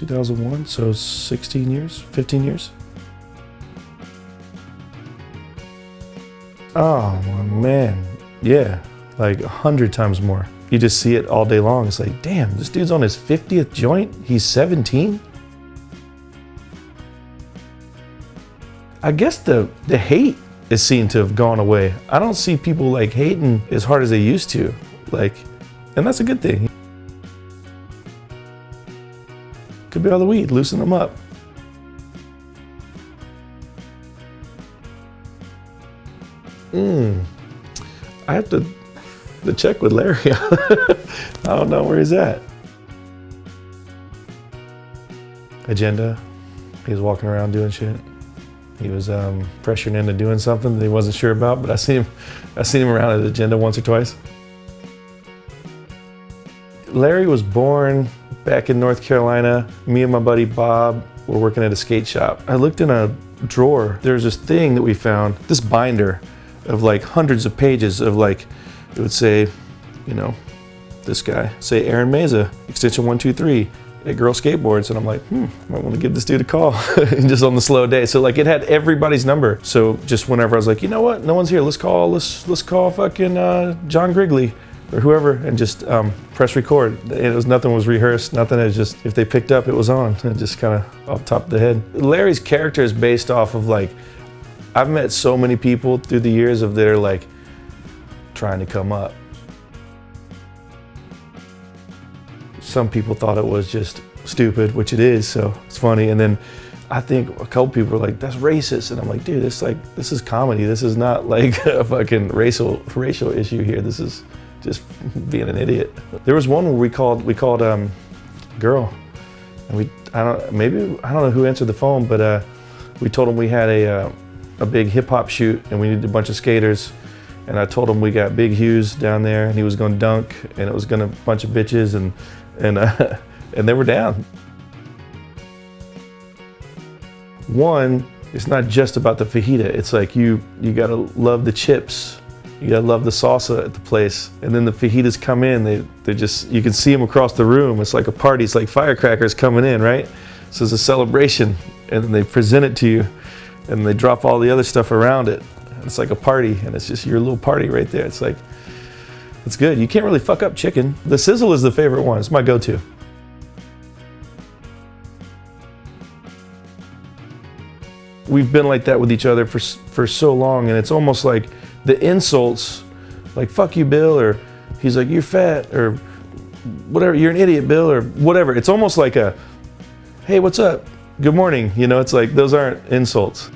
2001, so 16 years, 15 years. Oh man, yeah, like 100 times more. You just see it all day long. It's like, damn, this dude's on his 50th joint. He's 17. I guess the hate is seen to have gone away. I don't see people like hating as hard as they used to. Like, and that's a good thing. Could be all the weed, loosen them up. I have to check with Larry. I don't know where he's at. Agenda. He was walking around doing shit. He was pressuring into doing something that he wasn't sure about, but I seen him around at Agenda once or twice. Larry was born back in North Carolina. Me and my buddy Bob were working at a skate shop. I looked in a drawer. There's this thing that we found, this binder of like hundreds of pages of like, it would say, you know, this guy, say Aaron Meza, extension 123, at Girl Skateboards. And I'm like, might want to give this dude a call just on the slow day. So like it had everybody's number. So just whenever I was like, you know what, no one's here, let's call fucking John Grigley or whoever, and just press record. It was, nothing was rehearsed, nothing. It was just, if they picked up, it was on. It just kind of off the top of the head. Larry's character is based off of like, I've met so many people through the years of their like trying to come up. Some people thought it was just stupid, which it is, so it's funny. And then I think a couple people were like, that's racist. And I'm like, dude, this is comedy. This is not like a fucking racial issue here. This is just being an idiot. There was one where we called girl, and I don't know who answered the phone, but we told him we had a big hip hop shoot and we needed a bunch of skaters. And I told him we got Big Hughes down there and he was going to dunk and it was going to a bunch of bitches and they were down. One, it's not just about the fajita. It's like you gotta love the chips. You gotta love the salsa at the place. And then the fajitas come in, they just, you can see them across the room. It's like a party, it's like firecrackers coming in, right? So it's a celebration and then they present it to you and they drop all the other stuff around it. It's like a party and it's just your little party right there. It's like, it's good. You can't really fuck up chicken. The sizzle is the favorite one. It's my go-to. We've been like that with each other for so long, and it's almost like the insults, like fuck you, Bill, or he's like, you're fat, or whatever, you're an idiot, Bill, or whatever. It's almost like a, hey, what's up? Good morning. You know, it's like, those aren't insults.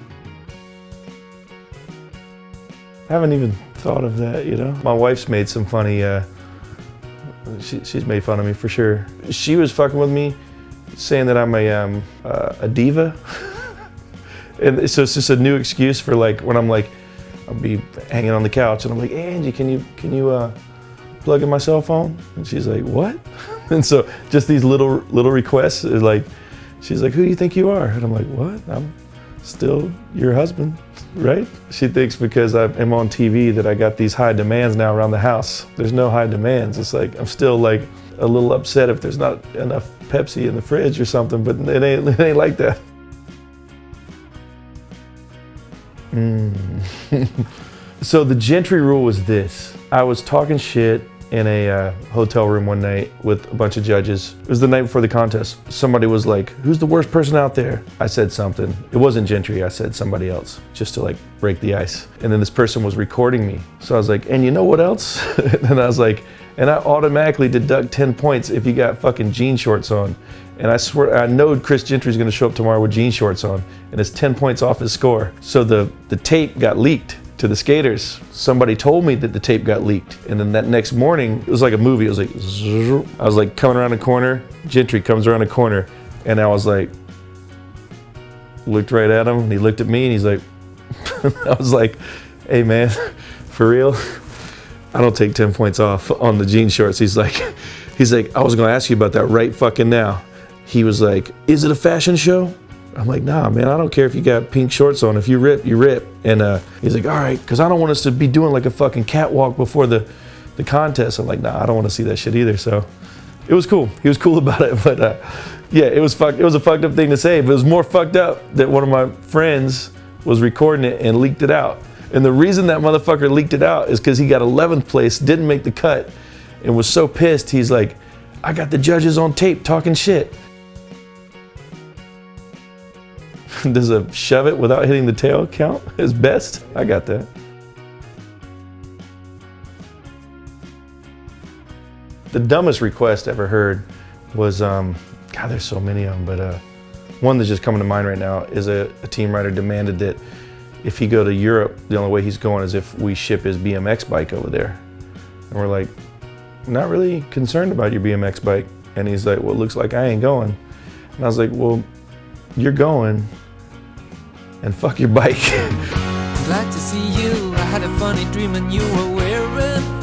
I haven't even thought of that, you know? My wife's made some funny, she's made fun of me for sure. She was fucking with me, saying that I'm a diva. And so it's just a new excuse for like, when I'm like, I'll be hanging on the couch and I'm like, hey, Angie, can you plug in my cell phone? And she's like, what? And so just these little requests is like, she's like, who do you think you are? And I'm like, what? I'm still your husband, right? She thinks because I'm on TV that I got these high demands now around the house. There's no high demands. It's like, I'm still like a little upset if there's not enough Pepsi in the fridge or something, but it ain't like that. So the gentry rule was this. I was talking shit in a hotel room one night with a bunch of judges. It was the night before the contest. Somebody was like, who's the worst person out there? I said something. It wasn't gentry, I said somebody else, just to like break the ice. And then this person was recording me. So I was like, and you know what else? And I was like, and I automatically deduct 10 points if you got fucking jean shorts on. And I swear, I know Chris Gentry's gonna show up tomorrow with jean shorts on, and it's 10 points off his score. So the tape got leaked to the skaters. Somebody told me that the tape got leaked. And then that next morning, it was like a movie. It was like, zzz. I was like coming around the corner, Gentry comes around the corner, and I was like, looked right at him, and he looked at me, and he's like, I was like, hey man, for real? I don't take 10 points off on the jean shorts. He's like, I was gonna ask you about that right fucking now. He was like, is it a fashion show? I'm like, nah, man, I don't care if you got pink shorts on. If you rip, you rip. And he's like, all right, because I don't want us to be doing like a fucking catwalk before the contest. I'm like, nah, I don't want to see that shit either. So it was cool. He was cool about it. Yeah, it was a fucked up thing to say, but it was more fucked up that one of my friends was recording it and leaked it out. And the reason that motherfucker leaked it out is because he got 11th place, didn't make the cut, and was so pissed, he's like, I got the judges on tape talking shit. Does a shove it without hitting the tail count as best? I got that. The dumbest request I ever heard was, God, there's so many of them, but one that's just coming to mind right now is a team rider demanded that if he go to Europe, the only way he's going is if we ship his BMX bike over there. And we're like, not really concerned about your BMX bike. And he's like, well, it looks like I ain't going. And I was like, well, you're going, and fuck your bike. Glad to see you. I had a funny dream and you were wearing